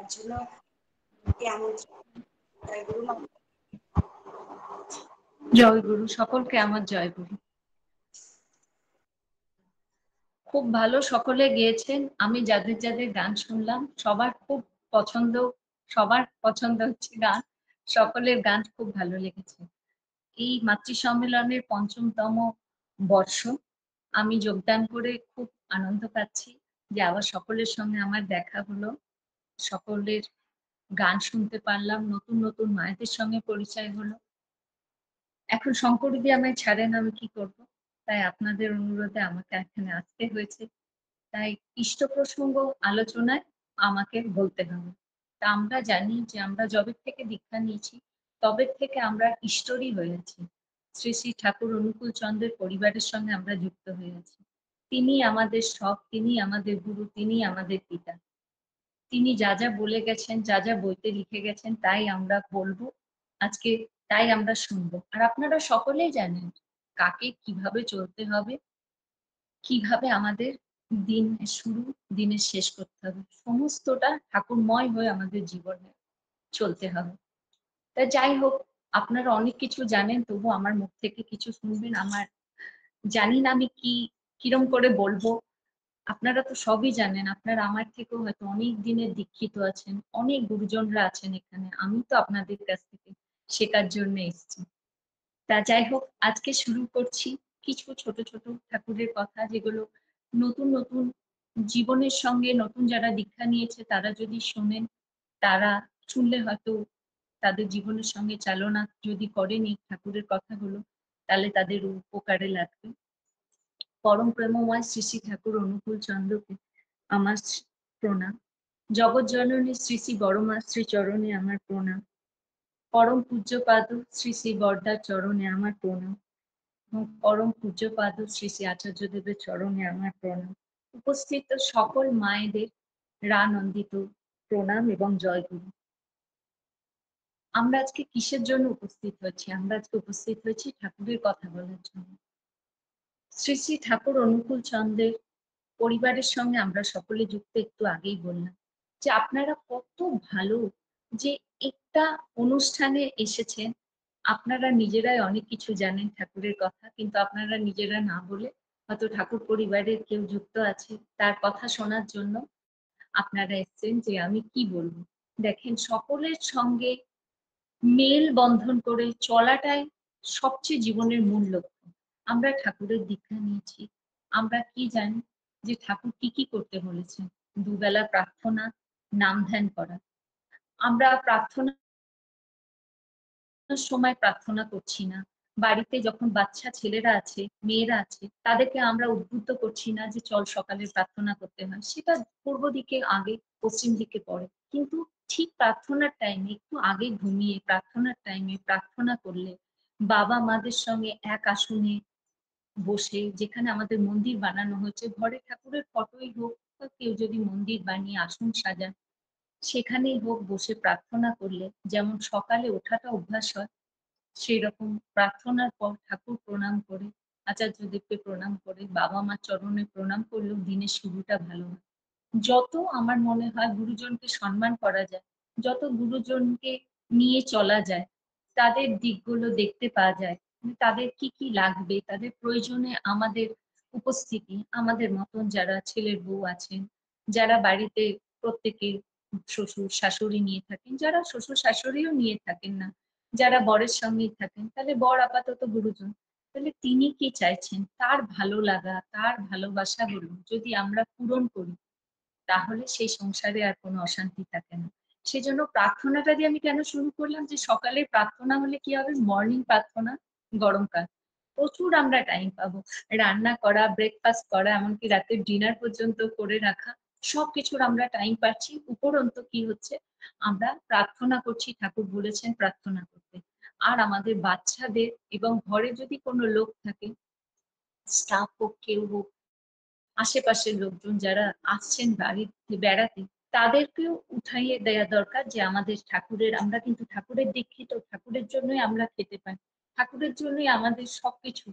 তার জন্য কেমন জয়গুরু মা। জয় গুরু, সকলকে আমার জয় গুরু। খুব ভালো, সকলে গেয়েছেন। আমি যাদের যাদের গান শুনলাম সবার খুব পছন্দ, সবার পছন্দ হচ্ছে গান। সকলের গান খুব ভালো লেগেছে। এই মাতৃ সম্মেলনের ৫ম বর্ষ আমি যোগদান করে খুব আনন্দ পাচ্ছি যে আবার সকলের সঙ্গে আমার দেখা হলো, সকলের গান শুনতে পারলাম, নতুন নতুন মায়েদের সঙ্গে পরিচয় হলো। এখন শঙ্করদি আমায় ছাড়েন, আমি কি করব? তাই আপনাদের অনুরোধে আমাকে এখানে আসতে হয়েছে। তাই ইষ্ট প্রসঙ্গ আলোচনায় আমাকে বলতে হবে। তা আমরা জানি যে আমরা যবে থেকে দীক্ষা নিয়েছি তবে থেকে আমরা ঈশ্বরই হয়েছি। শ্রী শ্রী ঠাকুর অনুকূল চন্দ্রের পরিবারের সঙ্গে আমরা যুক্ত হয়ে আছি। তিনি আমাদের সব, তিনি আমাদের গুরু, তিনি আমাদের পিতা। তিনি যা যা বলে গেছেন, যা যা বইতে লিখে গেছেন, তাই আমরা বলবো আজকে, তাই আমরা শুনবো। আর আপনারা সকলেই জানেন কাকে কিভাবে চলতে হবে, কিভাবে আমাদের দিন শুরু, দিনের শেষ করতে হবে, সমস্তটা ঠাকুরময় হয়ে আমাদের জীবনে চলতে হবে। তা যাই হোক, আপনারা অনেক কিছু জানেন, তবু আমার মুখ থেকে কিছু শুনবেন। আমার জানি না আমি কিরম করে বলবো। আপনারা তো সবই জানেন, আপনারা আমার থেকেও হয়তো অনেক দিনের দীক্ষিত আছেন, অনেক গুরুজনরা আছেন এখানে। আমি তো আপনাদের কাছ থেকে শেখার জন্য এসেছি। তা যাই হোক, আজকে শুরু করছি কিছু ছোট ছোট ঠাকুরের কথা, যেগুলো নতুন নতুন জীবনের সঙ্গে, নতুন যারা দীক্ষা নিয়েছে তারা যদি শোনেন, তারা শুনলে হয়তো তাদের জীবনের সঙ্গে চালনা যদি করেন এই ঠাকুরের কথাগুলো, তাহলে তাদের উপকারে লাগবে। পরম প্রেমময় শ্রী শ্রী ঠাকুর অনুকূল চন্দ্রকে আমার প্রণাম। জগৎ জননী শ্রী শ্রী বড়মা শ্রী চরণে আমার প্রণাম। পরম পূজ্যপাদ শ্রী শ্রী বরদার চরণে আমার প্রণাম। পরম পূজ্যপাদ শ্রী শ্রী আচার্যদেবের চরণে আমার প্রণাম। উপস্থিত সকল মায়েদের রানন্দিত প্রণাম এবং জয়গুরু। আমরা আজকে কিসের জন্য উপস্থিত হয়েছি? আমরা আজকে উপস্থিত হয়েছি ঠাকুরের কথা বলার জন্য। শ্রী শ্রী ঠাকুর অনুকূল চন্দ্রের পরিবারের সঙ্গে আমরা সকলে যুক্ত। একটু আগেই বললাম যে আপনারা কত ভালো যে একটা অনুষ্ঠানে এসেছেন। আপনারা নিজেরাই অনেক কিছু জানেন ঠাকুরের কথা, কিন্তু আপনারা নিজেরা না বলে হয়তো ঠাকুর পরিবারের কেউ যুক্ত আছে, তার কথা শোনার জন্য আপনারা এসেছেন। যে আমি কি বলবো, দেখেন সকলের সঙ্গে মেল বন্ধন করে চলাটাই সবচেয়ে জীবনের মূল লক্ষ্য। আমরা ঠাকুরের দীক্ষা নিয়েছি, আমরা কি জানি যে ঠাকুর কি কি করতে বলেছেন? দুবেলা প্রার্থনা, নাম ধ্যান করা। আমরা প্রার্থনার সময় প্রার্থনা করছি না, বাড়িতে যখন বাচ্চা ছেলেরা আছে, মেয়েরা আছে, তাদেরকে আমরা উদ্বুদ্ধ করছি না যে চল সকালে প্রার্থনা করতে হয়। সেটা পূর্ব দিকে আগে, পশ্চিম দিকে পরে। কিন্তু ঠিক প্রার্থনার টাইমে একটু আগে ঘুমিয়ে প্রার্থনার টাইমে প্রার্থনা করলে, বাবা মাদের সঙ্গে এক আসনে বসে, যেখানে আমাদের মন্দির বানানো হয়েছে, ঘরে ঠাকুরের ফটোই হোক বা কেউ যদি মন্দির বানিয়ে আসন সাজান, সেখানেই হোক, বসে প্রার্থনা করলে যেমন সকালে ওঠাটা অভ্যাস হয়, সেই রকম প্রার্থনার পর ঠাকুর প্রণাম করে, আচার্যদেবকে প্রণাম করে, বাবা মা চরণে প্রণাম করলেও দিনের শুরুটা ভালো হয়। যত আমার মনে হয় গুরুজনকে সম্মান করা যায়, যত গুরুজনকে নিয়ে চলা যায়, তাদের দিকগুলো দেখতে পাওয়া যায়, তাদের কি কি লাগবে, তাদের প্রয়োজনে আমাদের উপস্থিতি, আমাদের মতন যারা ছেলের বউ আছেন, যারা বাড়িতে প্রত্যেকে শ্বশুর শাশুড়ি নিয়ে থাকেন, যারা শ্বশুর শাশুড়িও নিয়ে থাকেন না, যারা বরের সঙ্গেই থাকেন, তাহলে বর আপাতত গুরুজন। তাহলে তিনি কি চাইছেন, তার ভালো লাগা, তার ভালোবাসাগুলো যদি আমরা পূরণ করি, তাহলে সেই সংসারে আর কোনো অশান্তি থাকে না। সেজন্য প্রার্থনাটা দিয়ে আমি কেন শুরু করলাম, যে সকালে প্রার্থনা হলে কি হবে, মর্নিং প্রার্থনা, গরমকাল প্রচুর আমরা টাইম পাবো রান্না করা, ব্রেকফাস্ট করা, এমনকি রাতের ডিনার পর্যন্ত করে রাখা, সবকিছুর আমরা টাইম পাচ্ছি। উপরন্ত কি হচ্ছে, আমরা প্রার্থনা করছি, ঠাকুর বলেছেন প্রার্থনা করতে। আর আমাদের বাচ্চাদের এবং ঘরে যদি কোনো লোক থাকে, স্টাফ হোক, কেউ হোক, আশেপাশের লোকজন যারা আসছেন বাড়িতে বেড়াতে, তাদেরকেও উঠাইয়ে দেয়া দরকার যে আমাদের ঠাকুরের, আমরা কিন্তু ঠাকুরের দীক্ষিত, ঠাকুরের জন্যই আমরা খেতে পাই, ঠাকুরের জন্যই আমাদের সবকিছু।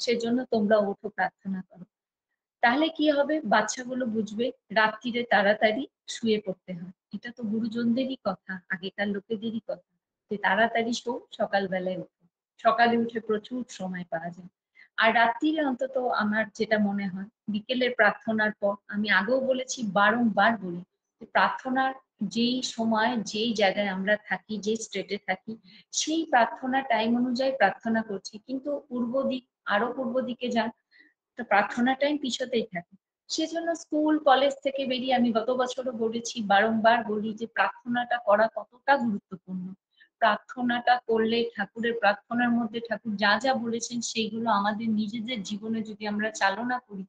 সেজন্য তোমরা ওঠো, প্রার্থনা করো। তাহলে কি হবে, বাচ্চাগুলো বুঝবে রাত্রিরে তাড়াতাড়ি শুয়ে পড়তে হয়। এটা তো গুরুজনদেরই কথা, আগেকার লোকেদেরই কথা, যে তাড়াতাড়ি শো, সকালবেলায় ওঠো। সকালে উঠে প্রচুর সময় পাওয়া যায়। আর রাত্রিরে অন্তত আমার যেটা মনে হয়, বিকেলের প্রার্থনার পর, আমি আগেও বলেছি, বারংবার বলি, যে প্রার্থনার যেই সময়, যেই জায়গায় আমরা থাকি, যে স্টেটে থাকি, সেই প্রার্থনা টাইম অনুযায়ী প্রার্থনা করছি, কিন্তু পূর্ব দিক, আরো পূর্ব দিকে যান, তো প্রার্থনা টাইম পিছতেই থাকে। সেজন্য স্কুল কলেজ থেকে বেরিয়ে আমি গত বছরও বলেছি, বারংবার বলি, যে প্রার্থনাটা করা কতটা গুরুত্বপূর্ণ। প্রার্থনাটা করলে, ঠাকুরের প্রার্থনার মধ্যে ঠাকুর যা যা বলেছেন সেইগুলো আমাদের নিজেদের জীবনে যদি আমরা চালনা করি,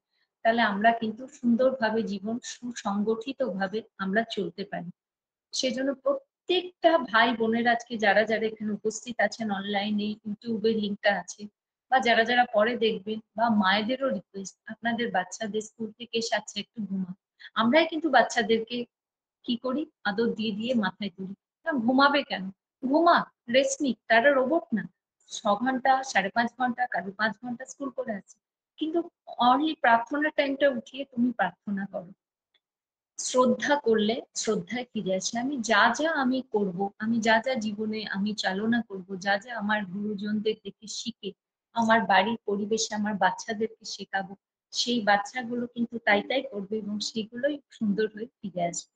তাহলে আমরা কিন্তু সুন্দরভাবে জীবন, সুসংগঠিত ভাবে আমরা চলতে পারি। সেজন্য প্রত্যেকটা ভাই বোনের, আজকে যারা যারা এখানে উপস্থিত আছেন অনলাইনে, ইউটিউবের লিঙ্কটা আছে, বা যারা যারা পরে দেখবেন, বা মায়েদেরও রিকোয়েস্ট, আপনাদের বাচ্চাদের স্কুল থেকে এসে আচ্ছা একটু ঘুমা। আমরাই কিন্তু বাচ্চাদেরকে কি করি, আদর দিয়ে দিয়ে মাথায় তুলি, না ঘুমাবে কেন, ঘুমা, রেস্ট নিক, তারা রোবট না। 6 ঘন্টা, 5.5 ঘন্টা, কারো 5 ঘন্টা স্কুল করে আছে, কিন্তু অনলি প্রার্থনার টাইমটা উঠিয়ে তুমি প্রার্থনা করো। শ্রদ্ধা করলে শ্রদ্ধায় ফিরে আসে। আমি যা যা আমি করব, আমি যা যা জীবনে আমি চালনা করব, যা যা আমার গুরুজনদের দেখে শিখে আমার বাড়ির পরিবেশে আমার বাচ্চাদেরকে শেখাবো, সেই বাচ্চাগুলো কিন্তু তাই তাই করবে, এবং সেগুলোই সুন্দর হয়ে ফিরে আসবে।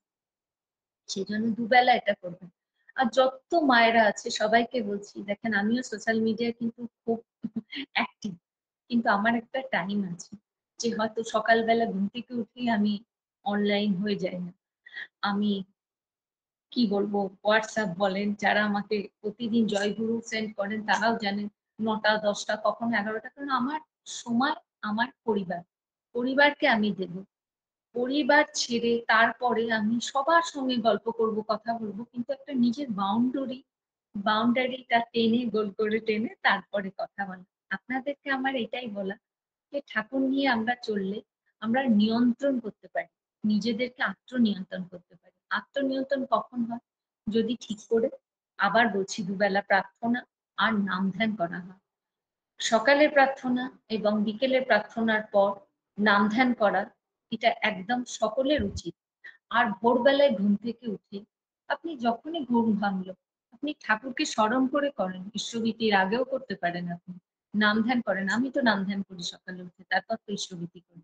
সেই জন্য দুবেলা এটা করবেন। আর যত মায়েরা আছে সবাইকে বলছি, দেখেন আমিও সোশ্যাল মিডিয়ায় কিন্তু খুব অ্যাক্টিভ, কিন্তু আমার একটা টাইম আছে, যে হয়তো সকালবেলা ঘুম থেকে উঠেই আমি অনলাইন হয়ে যাই না। আমি কি বলবো, হোয়াটসঅ্যাপ বলেন, যারা আমাকে প্রতিদিন জয়গুরু সেন্ড করেন তারাও জানেন, 9টা 10টা কখনো 11টা, কারণ আমার সময়, আমার পরিবার, পরিবারকে আমি দেব। পরিবার ছেড়ে তারপরে আমি সবার সঙ্গে গল্প করব, কথা বলবো, কিন্তু একটা নিজের বাউন্ডারিটা টেনে, গোল করে টেনে তারপরে কথা বলা। আপনাদেরকে আমার এটাই বলা, যে ঠাকুর নিয়ে আমরা চললে আমরা নিয়ন্ত্রণ করতে পারি, নিজেদেরকে আত্মনিয়ন্ত্রণ করতে পারি। আত্মনিয়ন্ত্রণ কখন হয়, যদি ঠিক করে, আবার বলছি, দুবেলা প্রার্থনা আর নাম ধ্যান করা হয়। সকালের প্রার্থনা এবং বিকেলের প্রার্থনার পর নাম ধ্যান করা, এটা একদম সকলের উচিত। আর ভোরবেলায় ঘুম থেকে উঠে, আপনি যখনই ঘুম ভাঙলো, আপনি ঠাকুরকে স্মরণ করে করেন, ঈশ্বরীতির আগেও করতে পারেন, আপনি নাম ধ্যান করেন। আমি তো নাম ধ্যান করি সকালে উঠে, তারপর তো ঈশ্বরীতি করি,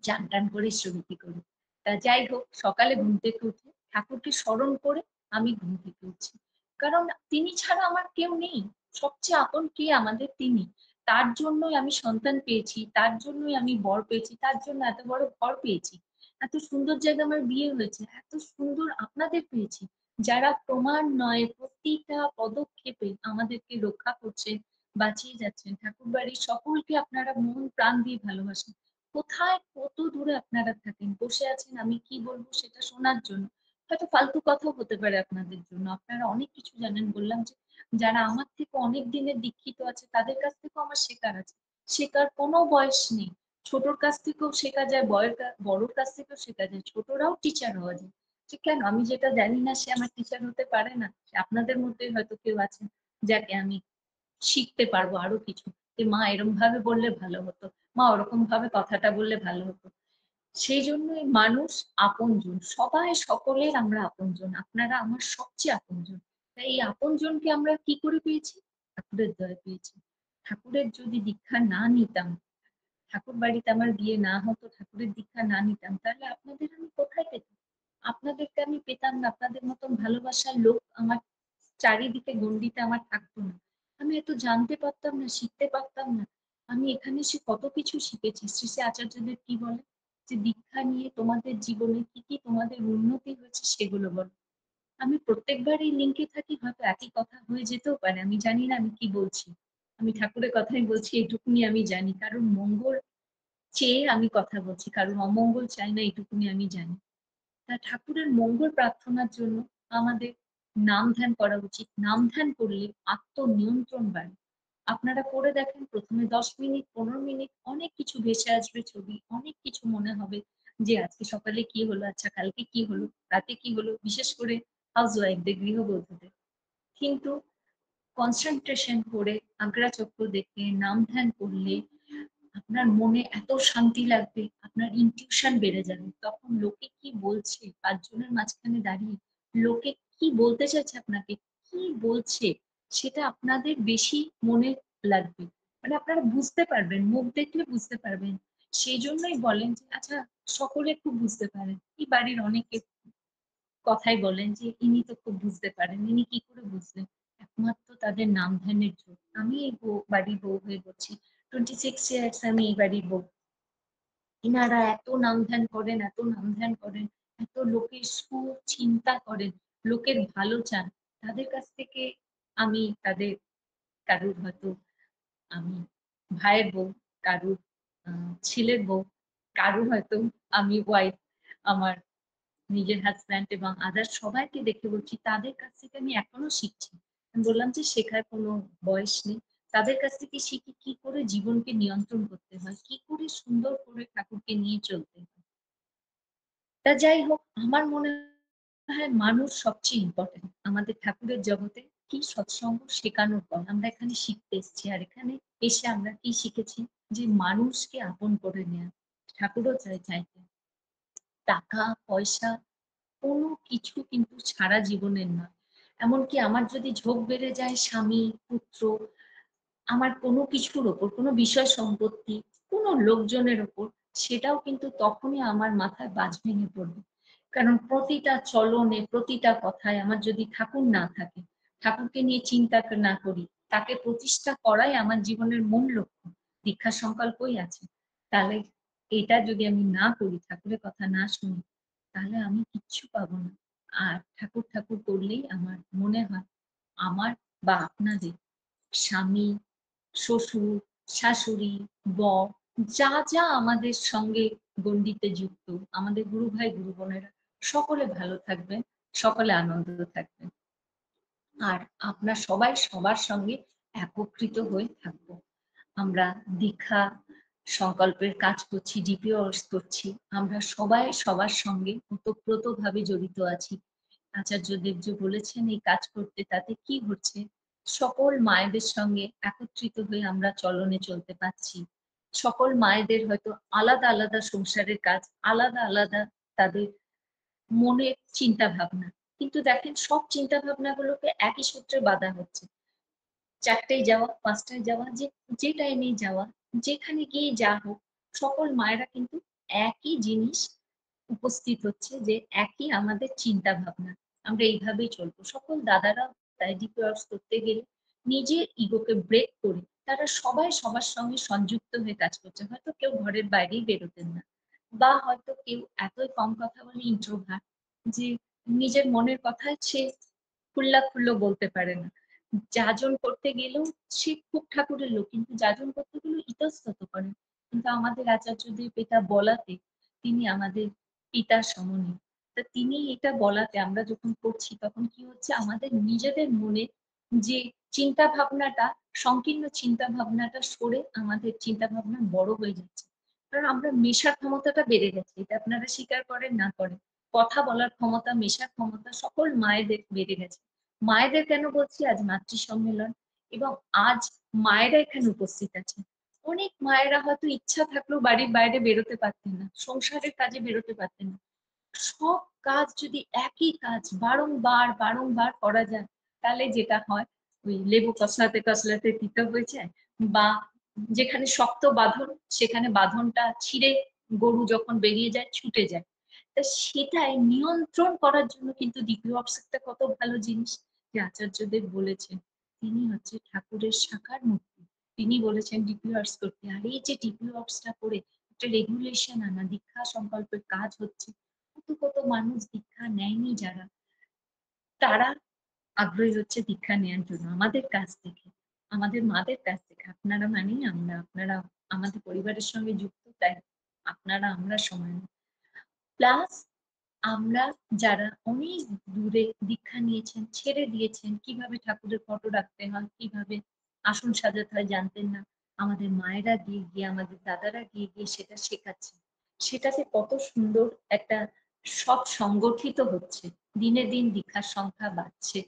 চান টান করে ঈশ্বরীতি করি। তা যাই হোক, সকালে ঘুম থেকে উঠে ঠাকুরকে স্মরণ করে আমি ঘুম থেকে উঠছি, কারণ তিনি ছাড়া আমার কেউ নেই। সবচেয়ে আপন কে আমাদের, তিনি। তার জন্যই আমি সন্তান পেয়েছি, তার জন্যই আমি বর পেয়েছি, তার জন্য এত বড় ঘর পেয়েছি, এত সুন্দর জায়গা আমার বিয়ে হয়েছে, এত সুন্দর আপনাদের পেয়েছি, যারা প্রমাণ নয় প্রতিটা পদক্ষেপে আমাদেরকে রক্ষা করছেন, বাঁচিয়ে যাচ্ছেন। ঠাকুর বাড়ির সকলকে আপনারা মন প্রাণ দিয়ে ভালোবাসেন। কোথায় কত দূরে আপনারা থাকেন, বসে আছেন আমি কি বলবো সেটা শোনার জন্য। হয়তো ফালতু কথাও হতে পারে আপনাদের জন্য, আপনারা অনেক কিছু জানেন, বললাম যে যারা আমার থেকে অনেক দিনের দীক্ষিত আছে তাদের কাছ থেকেও আমার শেখার আছে। শেখার কোনো বয়স নেই, ছোটর কাছ থেকেও শেখা যায়, বড়র কাছ থেকেও শেখা যায়, ছোটরাও টিচার হওয়া যায়। যে কেন, আমি যেটা জানি না সে আমার টিচার হতে পারে না? আপনাদের মধ্যে হয়তো কেউ আছেন যাকে আমি শিখতে পারবো আরো কিছু, যে মা এরকম ভাবে বললে ভালো হতো, মা ওরকম ভাবে কথাটা বললে ভালো হতো। সেই জন্যই মানুষ আপনজন, সবাই সকলের আমরা আপনজন, আপনারা আমার সবচেয়ে আপনজন। তাই এই আপনজনকে আমরা কি করে পেয়েছি, ঠাকুরের দয়া পেয়েছি। ঠাকুরের যদি দীক্ষা না নিতাম, ঠাকুর বাড়িতে আমার বিয়ে না হতো, ঠাকুরের দীক্ষা না নিতাম, তাহলে আপনাদের আমি কোথায় পেতাম? আপনাদেরকে আমি পেতাম না, আপনাদের মতন ভালোবাসার লোক আমার চারিদিকে গণ্ডিতে আমার থাকতো না। আমি এত জানতে পারতাম না, শিখতে পারতাম না। আমি এখানে এসে কত কিছু শিখেছি। শ্রী শ্রী আচার্যদেব কি বলে, যে দীক্ষা নিয়ে তোমাদের জীবনে কি কি তোমাদের উন্নতি হয়েছে সেগুলো বলো। আমি প্রত্যেকবার এই লিঙ্কে থাকি, হয়তো একই কথা হয়ে যেতেও পারে, আমি জানি না আমি কি বলছি। আমি ঠাকুরের কথাই বলছি, এইটুকুনি আমি জানি, কারণ মঙ্গল চেয়ে আমি কথা বলছি, কারণ অমঙ্গল চাই না, এইটুকুনি আমি জানি। তা ঠাকুরের মঙ্গল প্রার্থনার জন্য আমাদের নাম ধ্যান করা উচিত। নাম ধ্যান করলে আত্মনিয়ন্ত্রণ বাড়ে। আপনারা করে দেখেন, প্রথমে 10 মিনিট, 15 মিনিট, অনেক কিছু ভেসে আসবে, ছবি অনেক কিছু মনে হবে, যে আজকে সকালে কি হলো, আচ্ছা কালকে কি হলো, রাতে কি হলো, বিশেষ করে হাউস ওয়াইফদের, গৃহবধূদের। কিন্তু কনসেন্ট্রেশন করে, আগ্রা চক্র দেখে নাম ধ্যান করলে আপনার মনে এত শান্তি লাগবে, আপনার ইনটিউশন বেড়ে যাবে। তখন লোকে কি বলছে, ৫ জনের মাঝখানে দাঁড়িয়ে লোকে কি বলতে চাইছে আপনাকে, কি বলছে সেটা আপনাদের বেশি মনে লাগবে। মানে আপনারা বুঝতে পারবেন, মুখ দেখলে বুঝতে পারবেন। সেইজন্যই বলেন যে আচ্ছা সকলে খুব বুঝতে পারেন। এই বাড়ির অনেকে কথাই বলেন যে ইনি তো খুব বুঝতে পারেন, ইনি কি করে বুঝলেন? একমাত্র তাদের নাম ধ্যানের জোর। আমি এই বাড়ির বউ হয়ে বলছি, 26 ইয়ার্স আমি এই বাড়ির বউ। ইনারা এত নাম ধ্যান করেন, এত নাম ধ্যান করেন, এত লোকের সুখ চিন্তা করেন, লোকের ভালো চান। তাদের কাছ থেকে আমি তাদের কারুর হয়তো আমি ভাইয়ের বউ, কারুর ছেলের বউ, কারুর হয়তো আমি ওয়াইফ, আমার নিজের হাজব্যান্ড এবং আদার্স সবাইকে দেখে বলছি তাদের কাছ থেকে আমি এখনো শিখছি। আমি বললাম যে শেখার কোনো বয়স নেই। তাদের কাছ থেকে শিখি কি করে জীবনকে নিয়ন্ত্রণ করতে হয়, কি করে সুন্দর করে ঠাকুরকে নিয়ে চলতে হয়। তা যাই হোক, আমার মনে হয় মানুষ সবচেয়ে ইম্পর্টেন্ট আমাদের ঠাকুরের জগতে। কি সৎসঙ্গ শেখানোর পর আমরা এখানে শিখতে এসেছি, আর এখানে এসে আমরা কি শিখেছি, যে মানুষকে আপন করে নেওয়া। ঠাকুরও চাইতেন টাকা পয়সা কোনো কিছু কিন্তু সারা জীবনের নয়। এমনকি আমার যদি ঝোঁক বেড়ে যায় স্বামী, পুত্র, আমার কোনো কিছুর ওপর, কোনো বিষয় সম্পত্তি, কোনো লোকজনের ওপর, সেটাও কিন্তু তখনই আমার মাথায় বাজ ভেঙে পড়বে। কারণ প্রতিটা চলনে, প্রতিটা কথায় আমার যদি ঠাকুর না থাকে, ঠাকুরকে নিয়ে চিন্তা না করি, তাকে প্রতিষ্ঠা করাই আমার জীবনের মূল লক্ষ্য, দীক্ষা সংকল্পই আছে। তাহলে এটা যদি আমি না করি, ঠাকুরের কথা না শুনি, তাহলে আমি কিচ্ছু পাবো না। আর ঠাকুর ঠাকুর করলেই আমার মনে হয় আমার বা আপনাদের স্বামী, শ্বশুর, শাশুড়ি, বর, যা যা আমাদের সঙ্গে গণ্ডিতে যুক্ত, আমাদের গুরু ভাই গুরু বোনেরা সকলে ভালো থাকবেন, সকলে আনন্দ থাকবেন। আর আপনার সবাই সবার সঙ্গে একত্রিত হয়ে থাকবো। আমরা দীক্ষা সংকল্পের কাজ করছি, ডিপিওস করছি, আমরা সবাই সবার সঙ্গে ওতপ্রোতভাবে জড়িত আছি। আচার্য দেব যে বলেছেন এই কাজ করতে, তাতে কি হচ্ছে, সকল মায়েদের সঙ্গে একত্রিত হয়ে আমরা চলনে চলতে পারছি। সকল মায়েদের হয়তো আলাদা আলাদা সংসারের কাজ, আলাদা আলাদা তাদের মনের চিন্তা ভাবনা, কিন্তু দেখেন সব চিন্তা ভাবনাগুলোকে একই সূত্রে বাঁধা হচ্ছে। ৪টায় যাওয়া, ৫টায় যাওয়া, যে টাইমেই যাওয়া, যেখানে গিয়ে যা হোক, সকল মায়েরা কিন্তু একই জিনিস উপস্থিত হচ্ছে, যে একই আমাদের চিন্তা ভাবনা। আমরা এইভাবেই চলবো। সকল দাদারা তাই ডিপিওয়ার্স করতে গেলে নিজের ইগোকে ব্রেক করে তারা সবাই সবার সঙ্গে সংযুক্ত হয়ে কাজ করছে। হয়তো কেউ ঘরের বাইরেই বেরোতেন না, বা হয়তো কেউ এতই কম কথা বলে ইন্ট্রোভার্ট, যে নিজের মনের কথা সে খুল্লা বলতে পারে না। যাজন করতে গেলেও সে খুব ঠাকুরের লোক, কিন্তু যাজন করতে গেলেও ইতস্তত করেন। কিন্তু আমাদের আচার্যদেব এটা বলাতে, তিনি আমাদের পিতার সমনীয়। তা তিনি এটা বলাতে আমরা যখন করছি, তখন কি হচ্ছে, আমাদের নিজেদের মনে যে চিন্তা ভাবনাটা, সংকীর্ণ চিন্তা ভাবনাটা সরে আমাদের চিন্তা ভাবনা বড় হয়ে যাচ্ছে। কারণ আমরা মেশার ক্ষমতাটা বেড়ে গেছে, এটা আপনারা স্বীকার করেন না করেন, কথা বলার ক্ষমতা, মেশার ক্ষমতা সকল মায়েদের বেড়ে গেছে। মায়েদের কেন বলছি, আজ মাতৃ সম্মেলন, এবং আজ মায়েরা এখানে উপস্থিত আছে। অনেক মায়েরা হয়তো ইচ্ছা থাকলেও বাড়ির বাইরে বেরোতে পারতেন না, সংসারের কাজে বেরোতে পারতেন না। সব কাজ যদি একই কাজ বারংবার বারংবার করা যায়, তাহলে যেটা হয়, ওই লেবু কচলাতে কচলাতে তিতা হয়ে যায়, বা যেখানে শক্ত বাঁধন, সেখানে বাঁধনটা ছিঁড়ে গরু যখন বেরিয়ে যায় ছুটে যায়। তা সেটাই নিয়ন্ত্রণ করার জন্য কিন্তু ডিপি ওয়ার্কস একটা কত ভালো জিনিস, যে আচার্যদেব বলেছেন, তিনি হচ্ছে ঠাকুরের সাকার মূর্তি। তিনি বলেছেন ডিপি ওয়ার্কস করতে, আর এই যে ডিপি ওয়ার্কসটা করে একটা রেগুলেশন আনা, দীক্ষা সংকল্পের কাজ হচ্ছে। কত কত মানুষ দীক্ষা নেয়নি যারা, তারা আগ্রহী হচ্ছে দীক্ষা নেওয়ার জন্য আমাদের কাছ থেকে, আমাদের মাদের কাছ থেকে। আপনারা মানেই আমরা, আপনারা আমাদের পরিবারের সঙ্গে যুক্ত, তাই আপনারা আমরা সমান। প্লাস আমরা যারা অনেক দূরে দীক্ষা নিয়েছেন, ছেড়ে দিয়েছেন, কিভাবে ঠাকুরের ফটো রাখতে হয়, কিভাবে আসন সাজাতে হয় জানতেন না, আমাদের মায়েরা গিয়ে গিয়ে, আমাদের দাদারা গিয়ে গিয়ে সেটা শেখাচ্ছে। সেটাতে কত সুন্দর একটা সব সংগঠিত হচ্ছে, দিনে দিন দীক্ষার সংখ্যা বাড়ছে,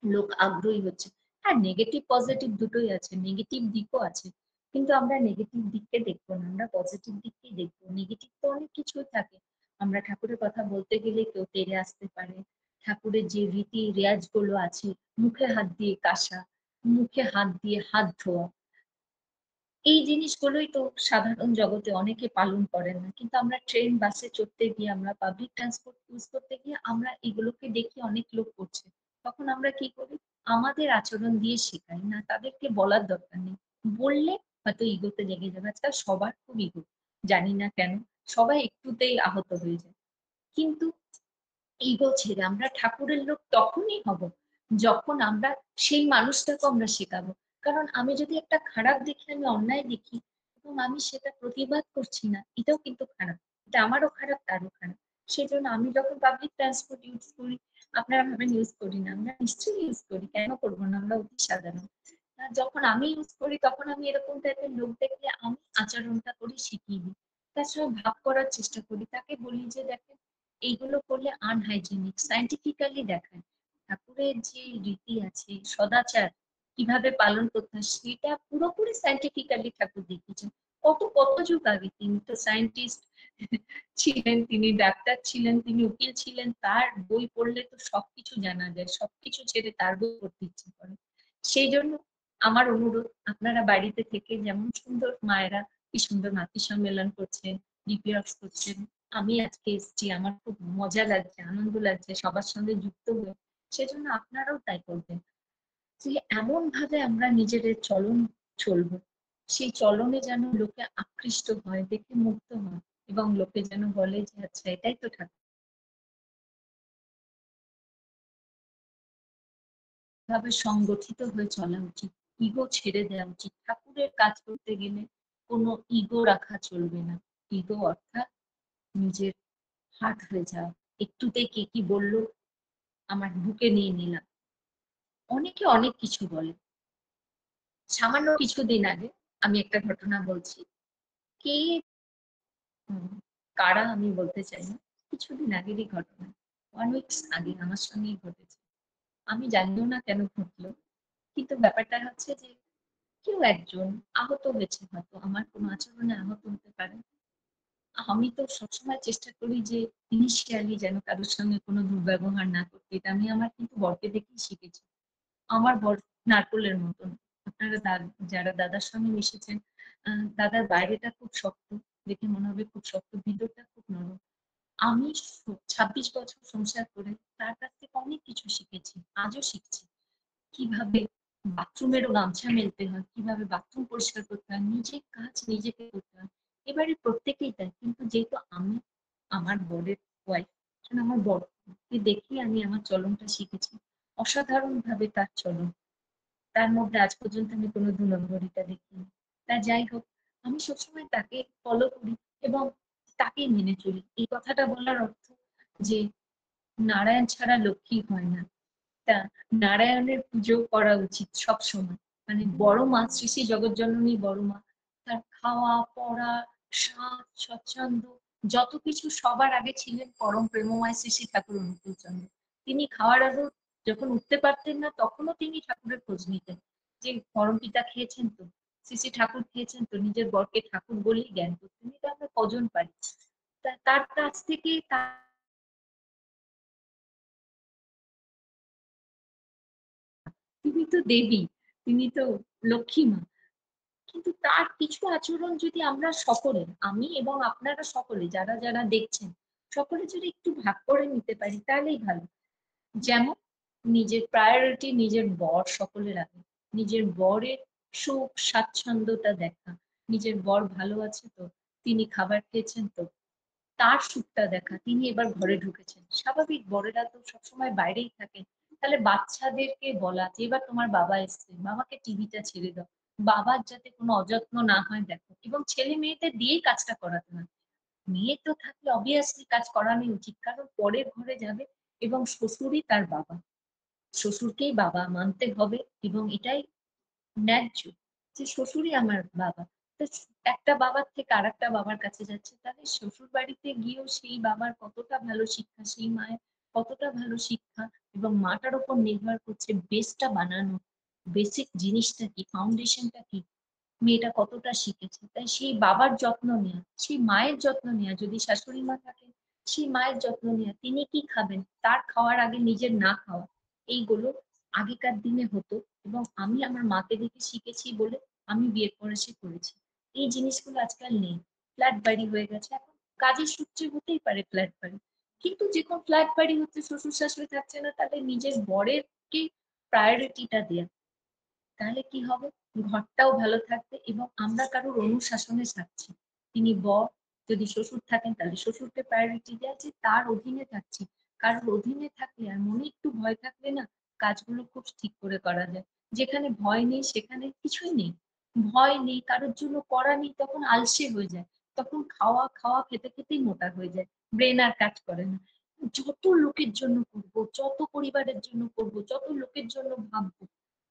লোক আগ্রহী হচ্ছে। হ্যাঁ, নেগেটিভ পজিটিভ দুটোই আছে, নেগেটিভ দিকও আছে, কিন্তু আমরা নেগেটিভ দিককে দেখবো না, আমরা পজিটিভ দিককেই দেখবো। নেগেটিভ তো অনেক কিছুই থাকে। আমরা ঠাকুরের কথা বলতে গেলে কেউ তেড়ে আসতে পারে। ঠাকুরের যে রীতি রেয়াজ গুলো আছে, মুখে হাত দিয়ে কাশা, মুখে হাত দিয়ে হাত ধোয়া, এই জিনিসগুলোই তো সাধারণ জগতে অনেকে পালন করেন না। কিন্তু আমরা ট্রেন বাসে চড়তে গিয়ে, আমরা পাবলিক ট্রান্সপোর্ট ইউজ করতে গিয়ে আমরা এগুলোকে দেখি অনেক লোক করছে। তখন আমরা কি করি? আমাদের আচরণ দিয়ে শেখাই না, তাদেরকে বলার দরকার নেই। বললে হয়তো ইগোতে লেগে যাবে। আজকাল সবার খুব ইগো, জানি না কেন, সবাই একটুতেই আহত হয়ে যায়। কিন্তু ইগো ছেড়ে আমরা ঠাকুরের লোক তখনই হব যখন আমরা সেই মানুষটাকে আমরা শেখাবো। কারণ আমি যদি একটা খারাপ দেখি, আমি অন্যায় দেখি এবং আমি সেটা প্রতিবাদ করছি না, এটাও কিন্তু খারাপ। এটা আমারও খারাপ, তারও খারাপ। সেজন্য আমি যখন পাবলিক ট্রান্সপোর্ট ইউজ করি, আপনারা ভাবেন ইউজ করি না, আমরা নিশ্চয়ই ইউজ করি, কেন করবো না, আমরা অতি সাধারণ। যখন আমি ইউজ করি তখন আমি এরকম টাইপের লোক দেখলে আমি আচরণটা করি, শিখিয়ে দিই, তার সঙ্গে ভাব করার চেষ্টা করি, তাকে বলি যে দেখেন এইগুলো করলে আনহাইজেনিক, সায়েন্টিফিক্যালি দেখায় ঠাকুরের যে রীতি আছে, সদাচার কিভাবে পালন করতে হয় সেটা পুরোপুরি সায়েন্টিফিক্যালি ঠাকুর দেখিয়েছেন। কত কত যুগ আগে, তিনি তো সায়েন্টিস্ট ছিলেন, তিনি ডাক্তার ছিলেন, তিনি উকিল ছিলেন, তার বই পড়লে তো সবকিছু জানা যায়, সবকিছু ছেড়ে তার বই পড়তে ইচ্ছে করে। সেই জন্য আমার অনুরোধ, আপনারা বাড়িতে থেকে যেমন সুন্দর মায়েরা কি সুন্দর মাতৃ সম্মেলন করছেন, ডিপিআরস করছেন, আমি আজকে এসেছি, আমার খুব মজা লাগছে, আনন্দ লাগছে সবার সঙ্গে যুক্ত হয়ে, সেজন্য আপনারাও তাই করবেন। যে এমন ভাবে আমরা নিজেদের চলন চলবো, সেই চলনে যেন লোকে আকৃষ্ট হয়, দেখে মুগ্ধ হয়, এবং লোকে যেন বলে যে আচ্ছা এটাই তো ঠাকুর। ভাবে সংগঠিত হয়ে চলা উচিত, ইগো ছেড়ে দেওয়া উচিত। ঠাকুরের কাজ করতে গেলে কোনো ইগো রাখা চলবে না। ইগো অর্থাৎ নিজের হার্ট হয়ে যাওয়া, একটুতে কে কি বললো আমার বুকে নিয়ে নিলাম। অনেকে অনেক কিছু বলে। সামান্য কিছুদিন আগে আমি একটা ঘটনা বলছি, কে কারা আমি বলতে চাই না, কিছুদিন আগেরই ঘটনা, 1 উইকস আগে আমার সঙ্গেই ঘটেছে। আমি জানিও না কেন ঘটলো, কিন্তু ব্যাপারটা হচ্ছে যে কেউ একজন আহত হয়েছে, হয়তো আমার কোনো আচরণে আহত হতে পারে। আমি তো সবসময় চেষ্টা করি যে ইনিশিয়ালি যেন কারোর সঙ্গে কোনো দুর্ব্যবহার না করতে। এটা আমি আমার কিন্তু বরকে দেখেই শিখেছি। আমার বর নারকোলের মতন। আপনারা যারা দাদার সঙ্গে মিশেছেন, দাদার বাইরেটা খুব শক্ত, দেখে মনে হবে খুব শক্ত, ভিতরটা খুব নরম। আমি 26 বছর সংসার করে তার কাছ থেকে অনেক কিছু শিখেছি, আজও শিখছি। কিভাবে বাথরুমেরও গামছা মেলতে হয়, কিভাবে বাথরুম পরিষ্কার করতে হয়, নিজের কাজ নিজেকে করতে হয়। এবারে প্রত্যেকেই তাই, কিন্তু যেহেতু আমি আমার বরের ওয়াইফ, আমার বরকে দেখে আমি আমার চলনটা শিখেছি। অসাধারণ ভাবে তার চলন, তার মধ্যে আজ পর্যন্ত আমি কোনো 2 নম্বরিটা দেখিনি। তা যাই হোক, আমি সবসময় তাকে ফলো করি এবং তাকে মেনে চলি। এই কথাটা বলার অর্থ যে নারায়ণ ছাড়া লক্ষ্মী হয় না। তা নারায়ণের পুজো করা উচিত সব সময়। মানে বড় মা, শ্রী শ্রী জগৎজননী বড় মা, তার খাওয়া পড়া, সাজ স্বচ্ছন্দ, যত কিছু সবার আগে ছিলেন পরম প্রেমময় শ্রী শ্রী ঠাকুর অনুকূল চন্দ্র। তিনি খাওয়ার আগে যখন উঠতে পারতেন না, তখনও তিনি ঠাকুরের খোঁজ নিতেন, যে পরম পিতা খেয়েছেন তো, শ্রী শ্রী ঠাকুর খেয়েছেন তো, নিজের বরকে ঠাকুর বলেই জ্ঞান করতেন। এটা আমরা কজন পারি। তার কাছ থেকে তিনি তো দেবী, তিনি তো লক্ষ্মী মা। কিন্তু তার কিছু আচরণ যদি আমরা সকলে, আমি এবং আপনারা সকলে যারা যারা দেখছেন, সকলে যদি একটু ভাগ করে নিতে পারি তাহলেই ভালো। যেমন নিজের প্রায়োরিটি নিজের বর সকলের আগে, নিজের বরের সুখ স্বাচ্ছন্দ্যতা দেখা, নিজের বর ভালো আছে তো, তিনি খাবার খেয়েছেন তো, তার সুখটা দেখা, তিনি এবার ঘরে ঢুকেছেন। স্বাভাবিক, বড়েরা তো সবসময় বাইরেই থাকেন। তাহলে বাচ্চাদেরকে বলা যে এবার তোমার বাবা এসছে, বাবাকে টিভিটা ছেড়ে দাও, বাবার যাতে কোনো অযত্ন না হয় দেখো, এবং ছেলে মেয়েদের দিয়েই কাজটা করাতে হয়। মেয়ে তো থাকলে অবভিয়াসলি কাজ করানোই উচিত, কারণ পরের ঘরে যাবে এবং শ্বশুরই তার বাবা, শ্বশুরকেই বাবা মানতে হবে, এবং এটাই ন্যায্য যে শ্বশুরই আমার বাবা। তো একটা বাবার থেকে আর একটা বাবার কাছে যাচ্ছে, তাহলে শ্বশুর বাড়িতে গিয়েও সেই বাবার কতটা ভালো শিক্ষা, সেই মায়ের কতটা ভালো শিক্ষা, এবং মাটার উপর নির্ভর করছে বেসটা বানানো, বেসিক জিনিসটা কি, ফাউন্ডেশনটা কি, মেয়েটা কতটা শিখেছে। তাই সেই বাবার যত্ন নেওয়া, সেই মায়ের যত্ন নেওয়া, যদি শাশুড়ি মা থাকেন সেই মায়ের যত্ন নেওয়া, তিনি কি খাবেন তার খাওয়ার আগে নিজের না খাওয়া, এইগুলো আগেকার দিনে হতো। এবং আমি আমার মাকে দেখে শিখেছি বলে আমি বিয়ের পর এসে করেছি। এই জিনিসগুলো আজকাল নেই, ফ্ল্যাট বাড়ি হয়ে গেছে। এখন কাজের সূত্রে হতেই পারে ফ্ল্যাট বাড়ি, কিন্তু যখন ফ্ল্যাট বাড়ি হচ্ছে, শ্বশুর শাশুড়ি থাকছে না, তাহলে নিজের বরের কে প্রায়োরিটিটা দেয়া, তাহলে কি হবে, ঘরটাও ভালো থাকবে এবং আমরা কারোর অনুশাসনে থাকছি। তিনি বর, যদি শ্বশুর থাকেন তাহলে শ্বশুরকে প্রায়োরিটি দেওয়া, যে তার অধীনে থাকছি। কারোর অধীনে থাকলে আর মনে একটু ভয় থাকলে না, কাজগুলো খুব ঠিক করে করা যায়। যেখানে ভয় নেই সেখানে কিছুই নেই, ভয় নেই, কারোর জন্য করা নেই, তখন আলসে হয়ে যায়। তখন খাওয়া খাওয়া খেতে খেতেই মোটা হয়ে যায়, ব্রেন আর কাজ করে না। যত লোকের জন্য করব, যত পরিবারের জন্য করব, যত লোকের জন্য ভাববো,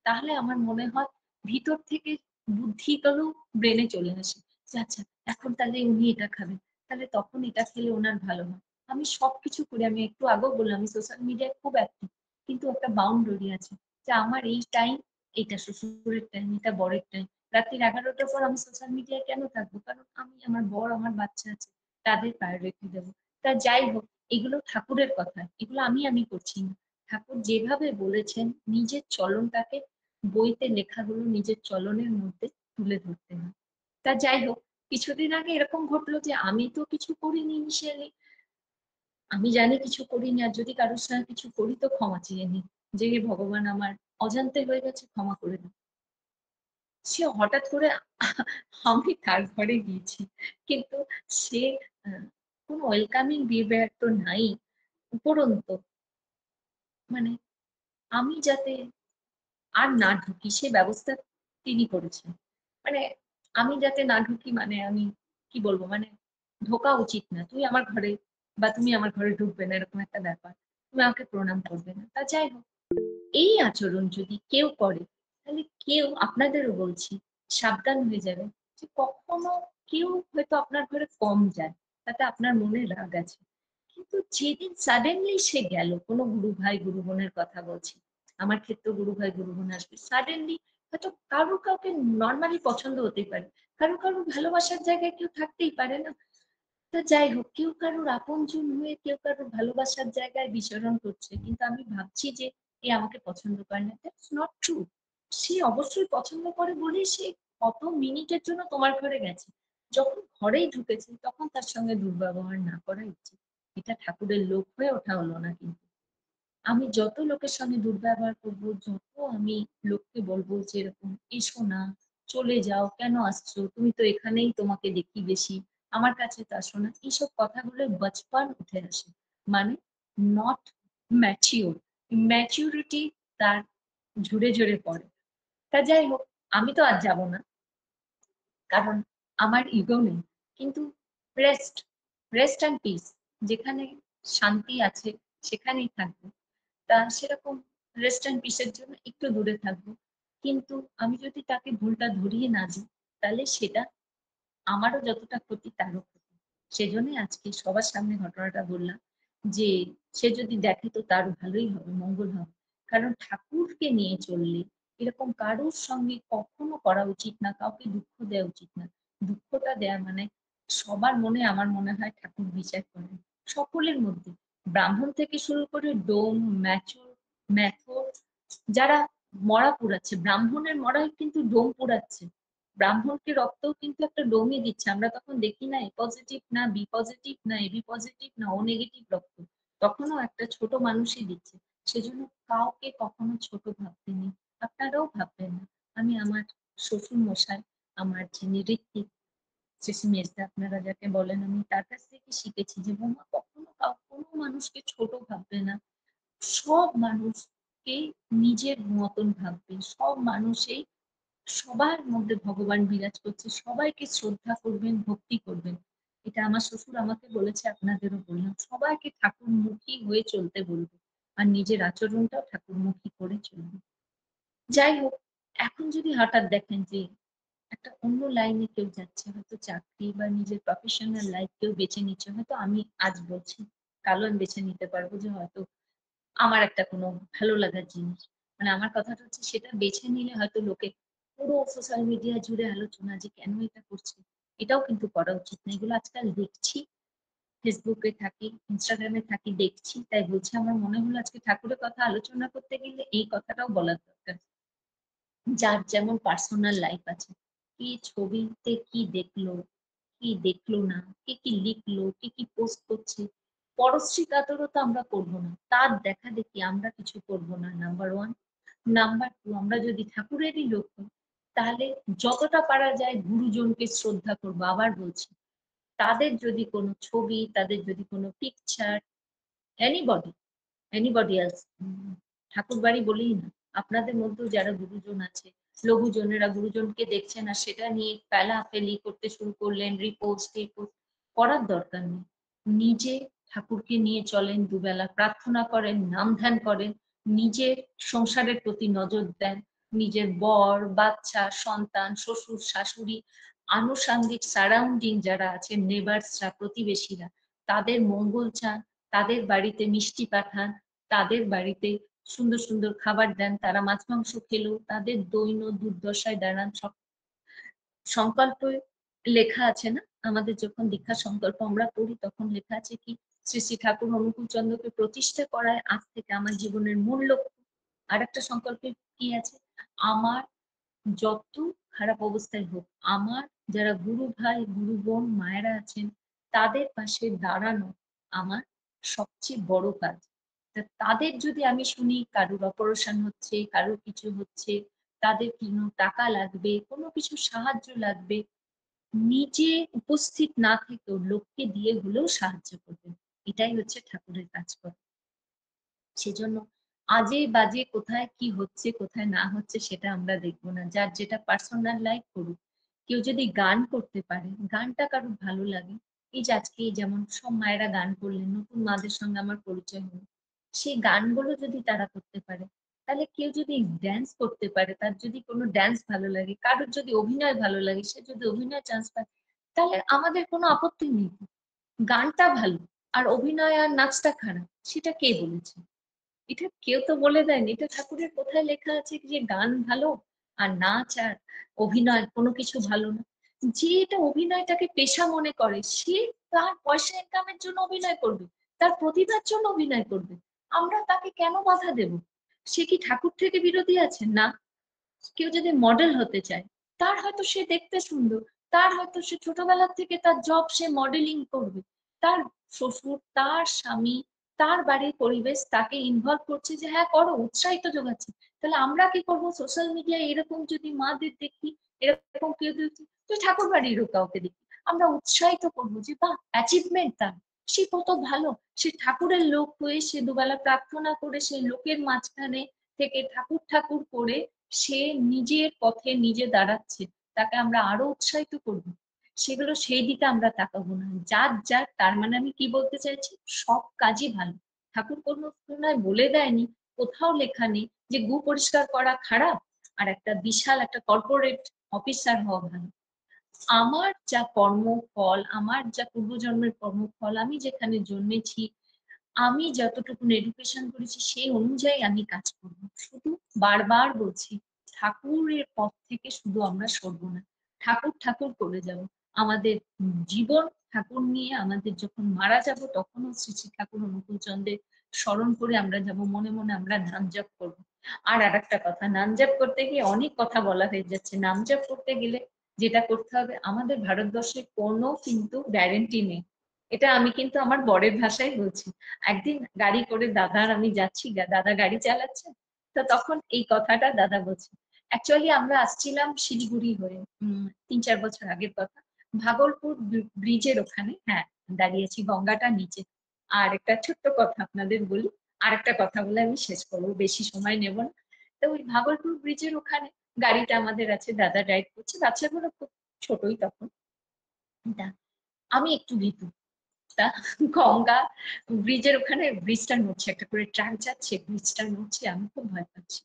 তাহলে আমার মনে হয় ভিতর থেকে বুদ্ধিগুলো ব্রেনে চলে আসে, যে আচ্ছা এখন তাহলে উনি এটা খাবেন, তাহলে তখন এটা খেলে ওনার ভালো হয়। আমি সবকিছু করি, আমি একটু আগেও বললাম আমি সোশ্যাল মিডিয়ায় খুব অ্যাক্টিভ, কিন্তু একটা বাউন্ডারি আছে, যে আমার এই টাইম, এটা শ্বশুরের টাইম, এটা বরের টাইম। রাত্রির 11টার পর আমি সোশ্যাল মিডিয়ায় কেন থাকবো, কারণ আমি, আমার বর, আমার বাচ্চা আছে, তাদের প্রায়োরিটি দেবো। তা যাই হোক, এগুলো ঠাকুরের কথা, এগুলো আমি করছি না। ঠাকুর যেভাবে বলেছেন নিজের চলনটাকে, বইতে লেখাগুলো নিজের চলনের মধ্যে তুলে ধরতে হয়। তা যাই হোক, কিছুদিন আগে এরকম ঘটলো যে আমি তো কিছু করিনি ইনিশিয়ালি, আমি জানি কিছু করিনি, আর যদি কারোর সঙ্গে কিছু করি তো ক্ষমা চেয়ে নিই, যে হে ভগবান আমার অজান্তে হয়ে গেছে, ক্ষমা করে দিন। সে হঠাৎ করে আমি তার ঘরে গিয়েছি, কিন্তু সে কোনো ওয়েলকামিং বিহেভিয়ার তো নাই। উপরন্ত মানে আমি যাতে আর না ঢুকি সে ব্যবস্থা তিনি করেছেন। মানে আমি যাতে না ঢুকি, মানে আমি কি বলবো, মানে ঢোকা উচিত না, তুই আমার ঘরে বা তুমি আমার ঘরে ঢুকবে না, এরকম একটা ব্যাপার, তুমি আমাকে প্রণাম করবে না। তা যাই হোক, এই আচরণ যদি কেউ করে, তাহলে কেউ, আপনাদেরও বলছি, সাবধান হয়ে যাবে, যে কখনো কেউ হয়তো আপনার ঘরে কম যায়, তাতে আপনার মনে রাগ আছে, কিন্তু যেদিন সাডেনলি সে গেল, কোনো গুরু ভাই গুরু বোনের কথা বলছি, আমার ক্ষেত্রে গুরু ভাই গুরু বোন আসবে সাডেনলি, হয়তো কারো কাউকে নর্মালি পছন্দ হতেই পারে, কারো কারো ভালোবাসার জায়গায় কেউ থাকতেই পারে না। তা যাই হোক, কেউ কারোর আপনজন হয়ে কেউ কারোর ভালোবাসার জায়গায় বিচরণ করছে, কিন্তু আমি ভাবছি যে এ আমাকে পছন্দ করে না, দ্যাটস নট ট্রু। সে অবশ্যই পছন্দ করে বলেই সে কত মিনিটের জন্য তোমার ঘরে গেছে, যখন ঘরেই ঢুকেছে তখন তার সঙ্গে দুর্ব্যবহার না করা উচিত। এটা ঠাকুরের লোক হয়ে ওঠা হলো না। কিন্তু আমি যত লোকের সঙ্গে দুর্ব্যবহার করব, যত আমি লোককে বলবো যে এরকম এসো না, চলে যাও, কেন আসছো, তুমি তো এখানেই তোমাকে দেখি বেশি, আমার কাছে তো আসো না, এইসব কথাগুলো বচপন উঠে আসে, মানে নট ম্যাচিওর, ম্যাচিউরিটি তার ঝরে ঝরে পড়ে। তা যাই হোক, আমি তো আর যাব না, কারণ আমার ইগো নেই, কিন্তু রেস্ট, রেস্ট অ্যান্ড পিস, যেখানে শান্তি আছে সেখানেই থাকবো। তা সেরকম রেস্ট অ্যান্ড পিসের জন্য একটু দূরে থাকবো, কিন্তু আমি যদি তাকে ভুলটা ধরিয়ে না দিই, তাহলে সেটা আমারও যতটা ক্ষতি তারও ক্ষতি। সেজন্যই আজকে সবার সামনে ঘটনাটা বললাম, যে সে যদি দেখে তো তার ভালোই হবে, মঙ্গল হবে। কারণ ঠাকুরকে নিয়ে চললে এরকম কারোর সঙ্গে কখনো করা উচিত না, কাউকে দুঃখ দেওয়া উচিত না। দুঃখটা দেয়া মানে সবার মনে, আমার মনে হয় ঠাকুর বিচার করেন সকলের মধ্যে, ব্রাহ্মণ থেকে শুরু করে ডোম, ম্যাচর, ম্যাথর, যারা মরা পোড়াচ্ছে, ব্রাহ্মণের মরাই কিন্তু ডোম পোড়াচ্ছে, ব্রাহ্মণকে রক্তও কিন্তু একটা ডোমই দিচ্ছে, আমরা তখন দেখি না এ পজিটিভ না বি পজিটিভ না এবি পজিটিভ না ও নেগেটিভ রক্ত, তখনও একটা ছোট মানুষই দিচ্ছে। সেজন্য কাউকে কখনো ছোট ভাবতে নেই, আপনারাও ভাববেন না। আমি আমার শ্বশুর মশাই, আমার যিনি ঋত্বিক, শেষে মেজদা আপনারা যাকে বলেন, আমি তার কাছ থেকে শিখেছি যে বৌমা কখনো কোনো মানুষকে ছোট ভাববে না, সব মানুষকে নিজের মতন ভাববে, সব মানুষই, সবার মধ্যে ভগবান বিরাজ করছে, সবাইকে শ্রদ্ধা করবেন, ভক্তি করবেন। এটা আমার শ্বশুর আমাকে বলেছে, আপনাদেরও বললাম, সবাইকে ঠাকুরমুখী হয়ে চলতে বলবে, আর নিজের আচরণটাও ঠাকুরমুখী করে চলবে। যাই হোক, এখন যদি হঠাৎ দেখেন যে একটা অন্য লাইনে কেউ যাচ্ছে, হয়তো চাকরি বা নিজের প্রফেশনাল লাইফ কেউ বেছে নিচ্ছে, হয়তো আমি আজ বলছি, কালো আমি বেছে নিতে পারবো, যে হয়তো আমার একটা কোনো ভালো লাগার জিনিস, মানে আমার কথাটা হচ্ছে সেটা বেছে নিলে হয়তো লোকে পুরো সোশ্যাল মিডিয়া জুড়ে আলোচনা যে কেন এটা করছে, এটাও কিন্তু করা উচিত না। এগুলো আজকাল দেখছি, ফেসবুকে থাকি, ইনস্টাগ্রামে থাকি, দেখছি, তাই বলছি। আমার মনে হলো আজকে ঠাকুরের কথা আলোচনা করতে গেলে এই কথাটাও বলার দরকার। যার যেমন পার্সোনাল লাইফ আছে, কি ছবিতে কি দেখলো, কি দেখলো না, কে কি লিখলো, কে কি পোস্ট করছে, পরশ্রী কাতরতা আমরা করবো না, তার দেখা দেখি আমরা কিছু করবো না, নাম্বার ওয়ান। নাম্বার টু, আমরা যদি ঠাকুরেরই লোক হই, তাহলে যতটা পারা যায় গুরুজনকে শ্রদ্ধা করবো। আবার বলছি, তাদের যদি কোনো ছবি, তাদের যদি কোনো পিকচার, এনিবডি এনিবডি এলস, ঠাকুর বাড়ি বলেই না, আপনাদের মধ্যেও যারা গুরুজন আছে, লঘুজনেরা গুরুজনকে দেখছেন আর সেটা নিয়ে ফেলাফেলি করতে শুরু করলেন, রিপোস্ট টিপোস্ট করার দরকার নেই। নিজে ঠাকুরকে নিয়ে চলেন, দুবেলা প্রার্থনা করেন, নাম ধ্যান করেন, নিজের সংসারের প্রতি নজর দেন, নিজের বর বাচ্চা সন্তান শ্বশুর শাশুড়ি আনুষাঙ্গিক সারাউন্ডিং যারা আছে, নেবার্সরা প্রতিবেশীরা, তাদের মঙ্গল চান, তাদের বাড়িতে মিষ্টি পাঠান, তাদের বাড়িতে সুন্দর সুন্দর খাবার দেন, তারা মাছ মাংস খেলেও তাদের দৈন দুর্দশায় দাঁড়ান। সংকল্পে লেখা আছে না, আমাদের যখন দীক্ষা সংকল্প আমরা পড়ি তখন লেখা আছে কি, শ্রী শ্রী ঠাকুর অনুকূল চন্দ্রকে প্রতিষ্ঠা করায় আজ থেকে আমার জীবনের মূল লক্ষ্য। আর একটা সংকল্পে কি আছে, আমার যত খারাপ অবস্থায় হোক, আমার যারা গুরু ভাই গুরু বোন মায়েরা আছেন, তাদের পাশে দাঁড়ানো আমার সবচেয়ে বড় কাজ। তাদের যদি আমি শুনি কারুর অপারেশন হচ্ছে, কারুর কিছু হচ্ছে, তাদের কোনো টাকা লাগবে, কোনো কিছু সাহায্য লাগবে, নিজে উপস্থিত না থেকেও লোককে দিয়ে হলেও সাহায্য করবেন, এটাই হচ্ছে ঠাকুরের কাজ করা। সেজন্য আজে বাজে কোথায় কি হচ্ছে কোথায় না হচ্ছে সেটা আমরা দেখবো না, যার যেটা পার্সোনাল লাইফ করুক। কেউ যদি গান করতে পারে, গানটা কারোর ভালো লাগে, এই যে আজকে যেমন সব মায়েরা গান করলেন, নতুন মাদের সঙ্গে আমার পরিচয় হলো, সেই গানগুলো যদি তারা করতে পারে, তাহলে কেউ যদি ড্যান্স করতে পারে, তার যদি কোনো ড্যান্স ভালো লাগে, কারোর যদি অভিনয় ভালো লাগে, সে যদি অভিনয় চান্স পায়, তাহলে আমাদের কোনো আপত্তি নেই। গানটা ভালো আর অভিনয় আর নাচটা খারাপ, সেটা কে বলেছে? এটা কেউ তো বলে দেয়নি। এটা ঠাকুরের কোথায় লেখা আছে যে গান ভালো আর নাচ আর অভিনয় কোনো কিছু ভালো না? যে এটা অভিনয়টাকে পেশা মনে করে, সে তার পয়সা ইনকামের জন্য অভিনয় করবে, তার প্রতিভার জন্য অভিনয় করবে। আমরা তাকে কেন বাধা দেব? সে কি ঠাকুর থেকে বিরোধী আছে? না। কেউ যদি মডেল হতে চায়, তার হয়তো সে দেখতে সুন্দর, তার হয়তো সে ছোটবেলা থেকে তার জব, সে মডেলিং করবে, তার শ্বশুর তার স্বামী তার বাড়ির পরিবেশ তাকে ইনভলভ করছে যে হ্যাঁ করো, উৎসাহিত যোগাচ্ছে। তাহলে আমরা কি করব, সোশ্যাল মিডিয়ায় এরকম যদি মাদের দেখি, এরকম কেউ দেখি, তো ঠাকুর বাড়িরও কাউকে দেখি, আমরা উৎসাহিত করবো যে বাহ অ্যাচিভমেন্ট তার, সে কত ভালো, সে ঠাকুরের লোক হয়ে সে দুবেলা প্রার্থনা করে সে লোকের মাঝখানে থেকে ঠাকুর ঠাকুর করে সে নিজের পথে নিজে দাঁড়াচ্ছে, তাকে আমরা আরো উৎসাহিত করব। সেগুলো সেই দিকে আমরা তাকাবো না। যার যার, তার মানে আমি কি বলতে চাইছি, সব কাজই ভালো। ঠাকুর কোনো তুলনায় বলে দেয়নি, কোথাও লেখা নেই যে গু পরিষ্কার করা খারাপ আর একটা বিশাল একটা কর্পোরেট অফিসার হওয়া ভালো। আমার যা কর্মফল, আমার যা পূর্বজন্মের কর্মফল, আমি যেখানে জন্মেছি, আমি যতটুকু এডুকেশন করেছি সেই অনুযায়ী আমি কাজ করব। শুধু বারবার বলছি, ঠাকুরের পথ থেকে শুধু আমরা সরবো না, ঠাকুর ঠাকুর করে যাব। আমাদের জীবন ঠাকুর নিয়ে, আমাদের যখন মারা যাব তখনও শ্রী শ্রী ঠাকুর অনুকূল চন্দ্রের স্মরণ করে আমরা যাব, মনে মনে আমরা নাম জপ করবো। আর একটা কথা, নাম জপ করতে গিয়ে অনেক কথা বলা হয়ে যাচ্ছে। নাম জপ করতে গেলে যেটা করতে হবে, আমাদের ভারতবর্ষে কোনো কিন্তু গ্যারেন্টি নেই। এটা আমি কিন্তু আমার বরের ভাষায় বলছি। একদিন গাড়ি করে দাদা আর আমি যাচ্ছি, দাদা গাড়ি চালাচ্ছে, তো তখন এই কথাটা দাদা বলছে। অ্যাকচুয়ালি আমরা আসছিলাম শিলিগুড়ি হয়ে, 3-4 বছর আগের কথা। ভাগলপুর ব্রিজের ওখানে, হ্যাঁ, দাঁড়িয়েছি, গঙ্গাটা নিচে। আর একটা ছোট্ট কথা আপনাদের বলি, আর একটা কথা বলে আমি শেষ করবো, বেশি সময় নেব না। তো ওই ভাগলপুর ব্রিজের ওখানে গাড়িটা আমাদের আছে, দাদা ড্রাইভ করছে, বাচ্চাগুলো খুব ছোটই তখন। তা আমি একটু ভীতু। তা গঙ্গা ব্রিজের ওখানে ব্রিজটা নড়ছে, একটা করে ট্রাক যাচ্ছে, ব্রিজটা নড়ছে, আমি খুব ভয় পাচ্ছি।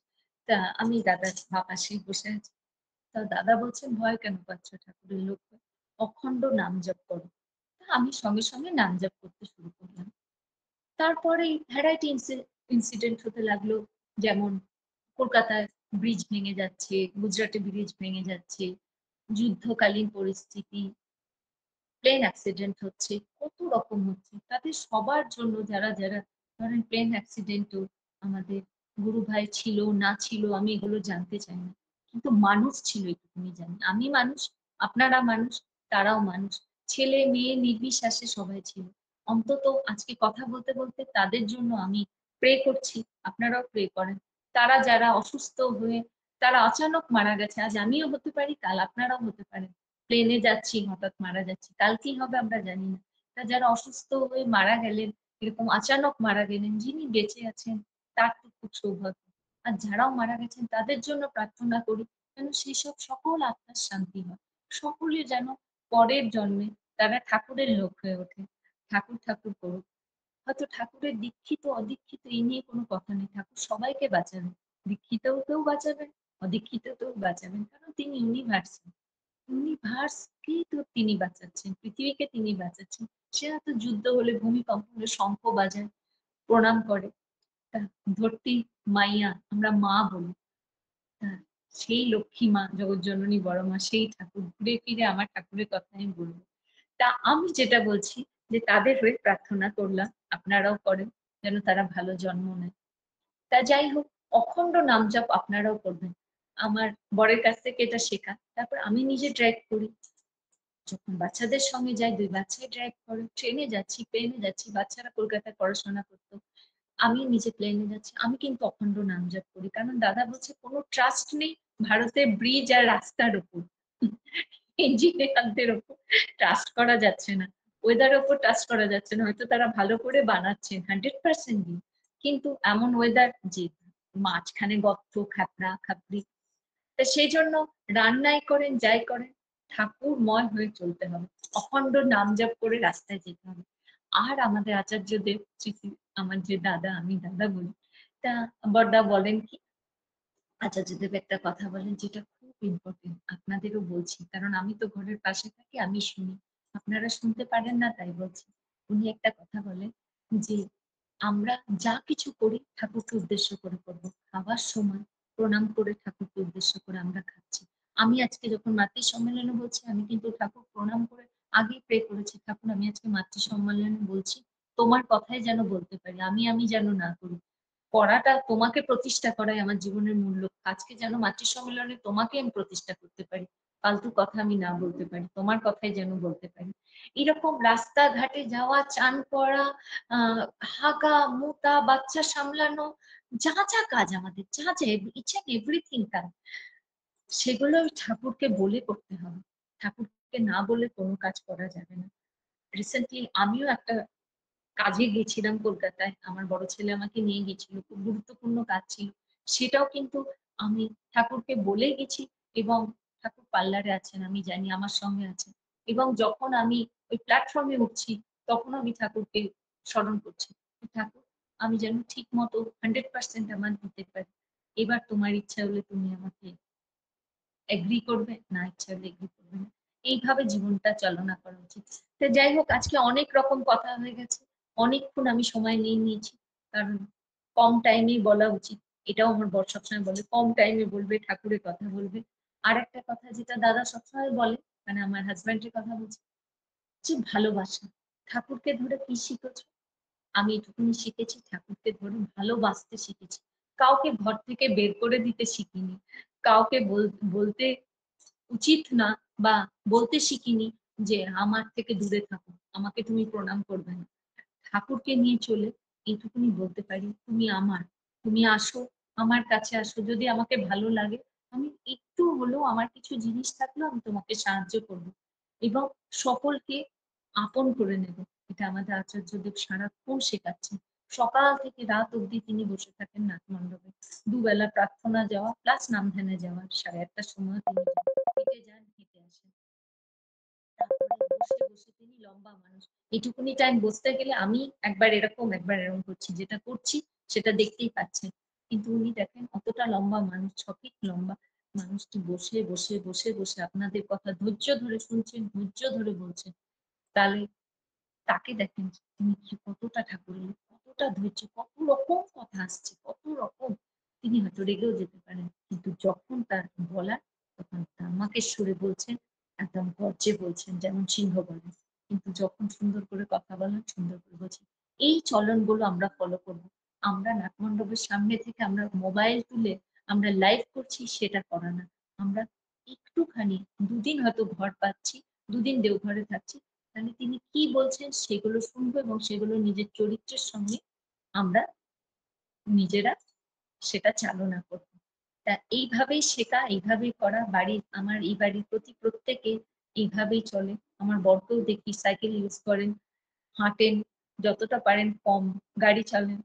তা আমি দাদার পাশে বসে আছি। তা দাদা বলছেন ভয় কেন পাচ্ছ, ঠাকুরের লোক হয়ে? অখণ্ড নাম জপ করো। তা আমি সঙ্গে সঙ্গে নাম জপ করতে শুরু করলাম। তারপরে ভ্যারাইটি ইনসিডেন্ট হতে লাগলো। যেমন কলকাতায় ব্রিজ ভেঙে যাচ্ছে, গুজরাটে ব্রিজ ভেঙে যাচ্ছে, যুদ্ধকালীন পরিস্থিতি, প্লেন অ্যাক্সিডেন্ট হচ্ছে, কত রকম হচ্ছে। তাদের সবার জন্য যারা যারা ধরেন প্লেন অ্যাক্সিডেন্টও আমাদের গুরু ভাই ছিল না ছিল আমি এগুলো জানতে চাই না, কিন্তু মানুষ ছিল এটুকুনি জানি। আমি মানুষ, আপনারা মানুষ, তারাও মানুষ, ছেলে মেয়ে নির্বিশেষে সবাই ছিল। অন্তত আজকে কথা বলতে বলতে তাদের জন্য আমি প্রে করছি, আপনারাও প্রে করেন। তারা যারা অসুস্থ হয়ে তারা অচানক মারা গেছে, আজ আমিও হতে পারি, কাল আপনারাও হতে পারেন। প্লেনে যাচ্ছি হঠাৎ মারা যাচ্ছি, কাল কি হবে আমরা জানি না। তা যারা অসুস্থ হয়ে মারা গেলেন, এরকম অচানক মারা গেলেন, যিনি বেঁচে আছেন তার তো খুব সৌভাগ্য। আর যারাও মারা গেছেন তাদের জন্য প্রার্থনা করি যেন সেসব সকল আত্মার শান্তি হয়, সকলে যেন পরের জন্মে তারা ঠাকুরের লোক হয়ে ওঠে, ঠাকুর ঠাকুর করুক। হয়তো ঠাকুরের দীক্ষিত অদীক্ষিত এই নিয়ে কোনো কথা নেই, ঠাকুর সবাইকে বাঁচাবেন, দীক্ষিতকেও বাঁচাবেন, অদীক্ষিতকেও বাঁচাবেন, কারণ তিনি ইউনিভার্সাল। ইউনিভার্সকেই তো তিনি বাঁচাচ্ছেন, পৃথিবীকে তিনি বাঁচাচ্ছেন। সে হয়তো যুদ্ধ হলে ভূমিকম্প হলে শঙ্খ বাজায়, প্রণাম করে, তা ধরতি মাইয়া আমরা মা বলি, তা সেই লক্ষ্মী মা জগৎজননী বড় মা সেই ঠাকুর ঘুরে ফিরে আমার ঠাকুরের কথা আমি বলবো। তা আমি যেটা বলছি যে তাদের হয়ে প্রার্থনা করলাম, আপনারাও করেন যেন তারা ভালো জন্ম নেয়। তা যাই হোক, অখণ্ড নাম জপ আপনারাও করবেন। আমার বরের কাছ থেকে এটা শেখা, তারপর আমি নিজে ড্রাইভ করি, যখন বাচ্চাদের সঙ্গে যাই, দুই বাচ্চাই ড্রাইভ করে, ট্রেনে যাচ্ছি, প্লেনে যাচ্ছি, বাচ্চারা কলকাতায় পড়াশোনা করতো, আমি নিজে প্লেনে যাচ্ছি, আমি কিন্তু অখণ্ড নাম জপ করি, কারণ দাদা বলছে কোনো ট্রাস্ট নেই ভারতের ব্রিজ আর রাস্তার উপর, ইঞ্জিনিয়ারদের উপর ট্রাস্ট করা যাচ্ছে না, ওয়েদারের উপর ট্রাস্ট করা যাচ্ছে না। হয়তো তারা ভালো করে বানাচ্ছে 100% দিন, কিন্তু এমন ওয়েদার যে মাঝখানে গর্ত খাপড়া খাপড়ি। তা সেই জন্য রান্নাই করেন যাই করেন ঠাকুরময় হয়ে চলতে হবে, অখণ্ড নাম জপ করে রাস্তায় যেতে হবে। আর আমাদের আচার্যদেব স্মৃতি, আমার যে দাদা, আমি দাদা বলি, তা বড়দা বলেন কি, আচার্যদেব একটা কথা বলেন যেটা খুব ইম্পর্টেন্ট, আপনাদেরও বলছি কারণ আমি তো ঘরের পাশে থাকি, আমি শুনি, আপনারা শুনতে পারেন না তাই বলছি। উনি একটা কথা বলেন যে আমরা যা কিছু করি ঠাকুরকে উদ্দেশ্য করে করবো, খাবার সময় প্রণাম করে ঠাকুরকে উদ্দেশ্য করে আমরা খাচ্ছি। আমি আজকে যখন মাতৃ সম্মেলনে বলছি আমি কিন্তু ঠাকুর প্রণাম করে আগেই প্রে করেছি, ঠাকুর আমি আজকে মাতৃ সম্মেলনে বলছি, তোমার কথাই যেন বলতে পারি, আমি যেন না করি, পড়াটা তোমাকে প্রতিষ্ঠা করাই আমার জীবনের মূল লক্ষ্য। আজকে যেন মাতৃ সম্মেলনে তোমাকে আমি প্রতিষ্ঠা করতে পারি, ফালতু কথা আমি না বলতে পারি, তোমার কথাই যেন বলতে পারি। এরকম রাস্তাঘাটে যাওয়া, চান করা, হাগা মোতা, বাচ্চা সামলানো, যা যা কাজ আমাদের, যা যা ইচ এন্ড এভরিথিং কাজ, সেগুলো ঠাকুরকে বলে করতে হবে, ঠাকুরকে না বলে কোনো কাজ করা যাবে না। রিসেন্টলি আমিও একটা কাজে গেছিলাম কলকাতায়, আমার বড় ছেলে আমাকে নিয়ে গেছিল, খুব গুরুত্বপূর্ণ কাজ ছিল, সেটাও কিন্তু আমি ঠাকুরকে বলে গেছি। এবং ঠাকুর পার্লারে আছেন আমি জানি, আমার সঙ্গে আছেন, এবং যখন আমি ওই প্ল্যাটফর্মে উঠছি তখন আমি ঠাকুরকে স্মরণ করছি, ঠাকুর আমি যেন ঠিক মতো 100% আমার দিতে পারি, এবার তোমার ইচ্ছা হলে তুমি আমাকে এগ্রি করবে, না ইচ্ছা হলে এগ্রি করবে না, এইভাবে জীবনটা চালনা করা উচিত। তো যাই হোক, আজকে অনেক রকম কথা হয়ে গেছে, অনেকক্ষণ আমি সময় নিয়ে নিয়েছি, কারণ কম টাইমেই বলা উচিত, এটাও আমার বর সবসময় বলে কম টাইমে বলবে, ঠাকুরের কথা বলবে। আর একটা কথা যেটা দাদা সবসময় বলে, মানে আমার হাজব্যান্ডের কথা বলছে, যে ভালোবাসা, ঠাকুরকে ধরে কি শিখেছো? আমি এটুকুনি শিখেছি, ঠাকুরকে ধরে ভালোবাসতে শিখেছি, কাউকে ঘর থেকে বের করে দিতে শিখিনি, কাউকে বলতে উচিত না বা বলতে শিখিনি যে আমার থেকে দূরে থাকো, আমাকে তুমি প্রণাম করবে না। ঠাকুরকে নিয়ে চলে এইটুকুনি বলতে পারি, তুমি আমার, তুমি আসো, আমার কাছে আসো, যদি আমাকে ভালো লাগে আমি একটু হলেও আমার কিছু জিনিস থাকলেও আমি তোমাকে সাহায্য করব, এবং সকলকে আপন করে নেব। এটা আমাদের আচার্যদেব সারাক্ষণ শেখাচ্ছেন, সকাল থেকে রাত অবধি তিনি বসে থাকেন নাট মণ্ডপে, দুবেলা প্রার্থনা যাওয়া প্লাস নাম ধ্যানে যাওয়া, 1:30টার সময় তিনি যান, হেঁটে যান হেঁটে আসেন, তারপরে বসে বসে তিনি লম্বা মানুষ, এইটুকুনি টাইম বসতে গেলে আমি একবার এরকম করছি, যেটা করছি সেটা দেখতেই পাচ্ছেন, কিন্তু উনি দেখেন অতটা লম্বা মানুষ, 6 ফিট লম্বা মানুষটি বসে বসে বসে বসে আপনাদের কথা ধৈর্য ধরে শুনছেন, ধৈর্য ধরে বলছেন, তাহলে তাকে দেখেন তিনি কি কতটা ঠাকুরের কতটা ধৈর্য, কত রকম কথা আসছে, কত রকম, তিনি হয়তো রেগেও যেতে পারেন, কিন্তু যখন তার বলার, তখন আমাকে সুরে বলছেন, একদম গর্জে বলছেন যেমন সিংহ বলে। কিন্তু যখন সুন্দর করে কথা বলেন, সুন্দর করে বলছেন। এই চলনগুলো আমরা ফলো করব। আমরা নাটমণ্ডপের সামনে থেকে আমরা মোবাইল তুলে আমরা লাইভ করছি, সেটা করা না। আমরা একটুখানি ২ দিন হয়তো ঘর পাচ্ছি, ২ দিন দেওঘরে থাকছি, তাহলে তিনি কি বলছেন সেগুলো শুনবো এবং সেগুলো নিজের চরিত্রের সঙ্গে আমরা নিজেরা সেটা চালনা করব। তা এইভাবেই শেখা, এইভাবেই করা। আমার এই বাড়ির প্রত্যেকে এইভাবেই চলে। আমার বরকেও দেখি সাইকেল ইউজ করেন, হাঁটেন, যতটা পারেন কম গাড়ি চালান।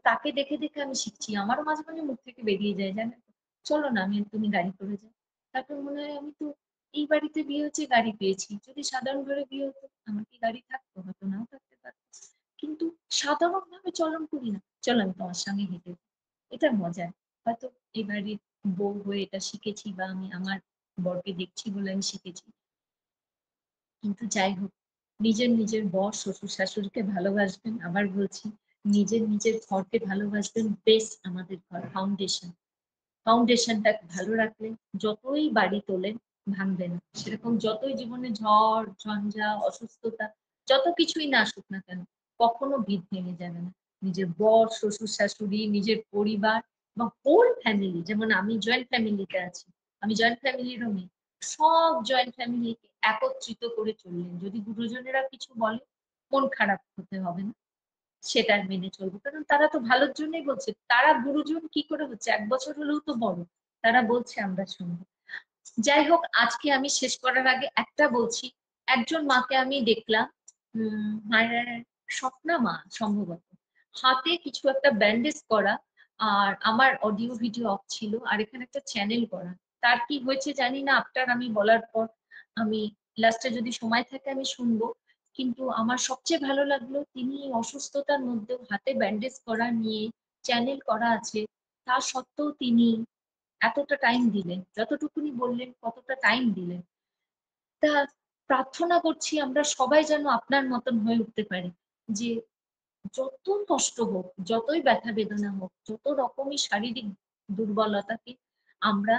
তাকে দেখে দেখে আমি শিখছি। আমারও মাঝে মাঝে মুখ থেকে বেরিয়ে যায়, জানেন তো, চলো না তুমি গাড়ি করে যাও। তারপর মনে হয় আমি তো এই বাড়িতে বিয়ে হচ্ছে, গাড়ি পেয়েছি। যদি সাধারণ ঘরে বিয়ে হতো, আমার কি গাড়ি থাকতো? হয়তো নাও থাকতে পারতো। কিন্তু সাধারণ ভাবে চলন করি না, চলো আমি তোমার সঙ্গে হেঁটে যাই। এটা মজা। হয়তো এই বাড়ির বউ হয়ে এটা শিখেছি, বা আমি আমার বরকে দেখছি বলে আমি শিখেছি। কিন্তু যাই হোক, নিজের বর শ্বশুর শাশুড়িকে ভালোবাসবেন। আবার বলছি, নিজের ঘরকে ভালোবাসবেন। বেশ আমাদের ঘর ফাউন্ডেশনটা ভালো রাখলে যতই বাড়ি তোলেন ভাঙবে না। সেরকম যতই জীবনে ঝড় ঝঞ্ঝা অসুস্থতা যত কিছুই না আসুক না কেন, কখনো ভিত ভেঙে যাবে না। নিজের বর শ্বশুর শাশুড়ি, নিজের পরিবার এবং হোল ফ্যামিলি, যেমন আমি জয়েন্ট ফ্যামিলিতে আছি, আমি জয়েন্ট ফ্যামিলিরও মেয়ে, সব জয়েন্ট ফ্যামিলিকে একত্রিত করে চললেন। যদি গুরুজনেরা কিছু বলে, মন খারাপ হতে হবে না, সেটা মেনে চলবো। কারণ তারা তো ভালোর জন্যই বলছে। তারা গুরুজন কি করে হচ্ছে, ১ বছর হলেও তো বড়। তারা বলছে, আমরা শুনবো। যাই হোক, আজকে আমি শেষ করার আগে একটা বলছি। একজন মাকে আমি দেখলাম, মায়ের স্বপ্না মা সম্ভবত, হাতে কিছু একটা ব্যান্ডেজ করা, আর আমার অডিও ভিডিও অফ ছিল, আর এখানে একটা চ্যানেল করা। তার কি হয়েছে জানি না, আফটার আমি বলার পর আমি লাস্টে যদি সময় থাকে আমি শুনবো। কিন্তু আমার সবচেয়ে ভালো লাগলো, তিনি অসুস্থতার মধ্যেও হাতে ব্যান্ডেজ করা নিয়ে চ্যানেল করা আছে, তা সত্ত্বেও তিনি এতটা টাইম দিলেন, যতটুকুনি বললেন কতটা টাইম দিলেন। তা প্রার্থনা করছি আমরা সবাই যেন আপনার মতন হয়ে উঠতে পারি, যে যত কষ্ট হোক, যতই ব্যথা বেদনা হোক, যত রকমই শারীরিক দুর্বলতাকে আমরা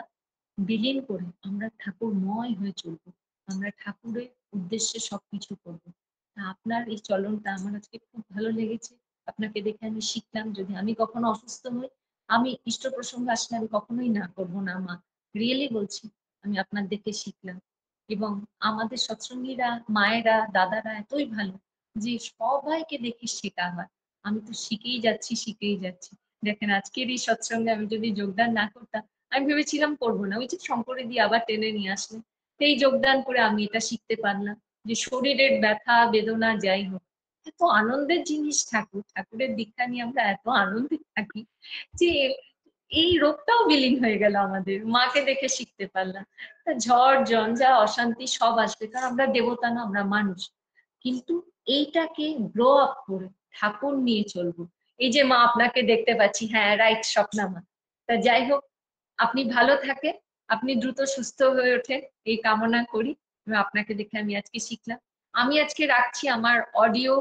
বিলীন করে আমরা ঠাকুরময় হয়ে চলবো। আমরা ঠাকুরের উদ্দেশ্যে সবকিছু করবো। আপনার এই চলনটা আমার আজকে খুব ভালো লেগেছে। আপনাকে দেখে আমি শিখলাম, যদি আমি কখনো অসুস্থ হই, আমি ইষ্ট প্রসঙ্গ আসলে আমি কখনোই না করবো না মা, রিয়েলি বলছি। আমি আপনার দেখে শিখলাম। এবং আমাদের সৎসঙ্গীরা, মায়েরা, দাদারা এতই ভালো যে সবাইকে দেখে শেখা হয়। আমি তো শিখেই যাচ্ছি। দেখেন, আজকের এই সৎসঙ্গে আমি যদি যোগদান না করতাম, আমি ভেবেছিলাম করবো না, ওই যে শঙ্করে দিয়ে আবার টেনে নিয়ে আসলেন। এই যোগদান করে আমি এটা শিখতে পারলাম যে শরীরের ব্যথা বেদনা যাই হোক, এত আনন্দের জিনিস ঠাকুরের দীক্ষা নিয়ে আমরা এত আনন্দে থাকি যে এই রোগটাও বিলীন হয়ে গেল আমাদের, মাকে দেখে শিখতে পারলাম। ঝড় ঝঞ্ঝা অশান্তি সব আসবে, কারণ আমরা দেবতা না, আমরা মানুষ। কিন্তু এইটাকে গ্রো আপ করে ঠাকুর নিয়ে চলবো। এই যে মা আপনাকে দেখতে পাচ্ছি, হ্যাঁ রাইট, স্বপ্না মা। তা যাই হোক, আপনি ভালো থাকেন, আপনি দ্রুত সুস্থ হয়ে ওঠেন, এই কামনা করি। আপনাকে দেখে আমি আজকে শিখলাম। আমি আজকে রাখছি, আমার অডিও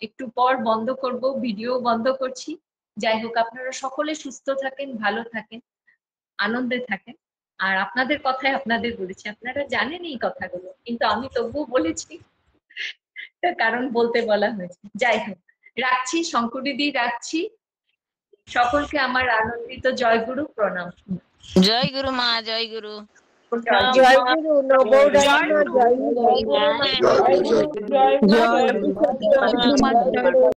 একটু পর বন্ধ করব, ভিডিও বন্ধ করছি। যাই হোক, আপনারা সকলে সুস্থ থাকেন, ভালো থাকেন, আনন্দে থাকেন। আর আপনাদের কথায় আপনাদের বলেছি, আপনারা জানেন এই কথাগুলো, কিন্তু আমি তবুও বলেছি, কারণ বলতে বলা হয়েছে। যাই হোক, রাখছি, শঙ্করীদি রাখছি। সকলকে আমার আনন্দিত জয়গুরু প্রণাম। জয় গুরু মা, জয় গুরু। জয় গুরু, নবৌ ডাকমা, জয় গুরু, জয় গুরু মা, জয় গুরু, জয় গুরু, জয় গুরু, জয় গুরু, জয় গুরু।